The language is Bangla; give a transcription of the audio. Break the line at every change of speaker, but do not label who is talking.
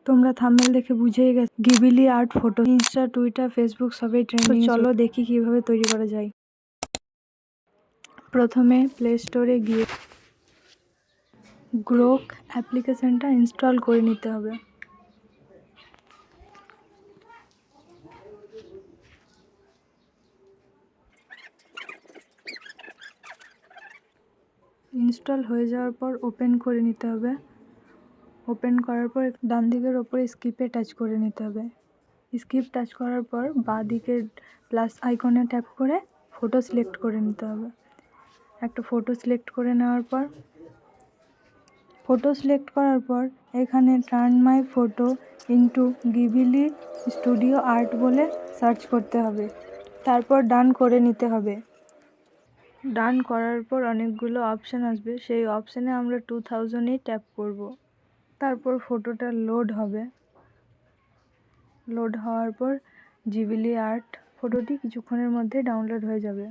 তোমরা থাম্বনেল দেখে বুঝেই গেছো Ghibli art photo Insta, Twitter, Facebook সবই ট্রেন্ডিং। চলো দেখি কিভাবে তৈরি করা যায়। প্রথমে প্লে স্টোরে গিয়ে গ্রোক অ্যাপ্লিকেশনটা ইনস্টল করে নিতে হবে। ইনস্টল হয়ে যাওয়ার পর ওপেন করে নিতে হবে। ওপেন করার পর ডান দিকের ওপরে স্কিপে টাচ করে নিতে হবে। স্কিপ টাচ করার পর বাঁ দিকের প্লাস আইকনে ট্যাপ করে ফটো সিলেক্ট করে নিতে হবে। একটা ফটো সিলেক্ট করে নেওয়ার পর এখানে টার্ন মাই photo into Ghibli studio art বলে সার্চ করতে হবে। তারপর ডান করে নিতে হবে। ডান করার পর অনেকগুলো অপশান আসবে, সেই অপশানে আমরা 2000-ই ট্যাপ করব। তারপর ফটোটা লোড হবে। লোড হওয়ার পর গিবলি আর্ট ফটোটি কিছুক্ষণের মধ্যে ডাউনলোড হয়ে যাবে।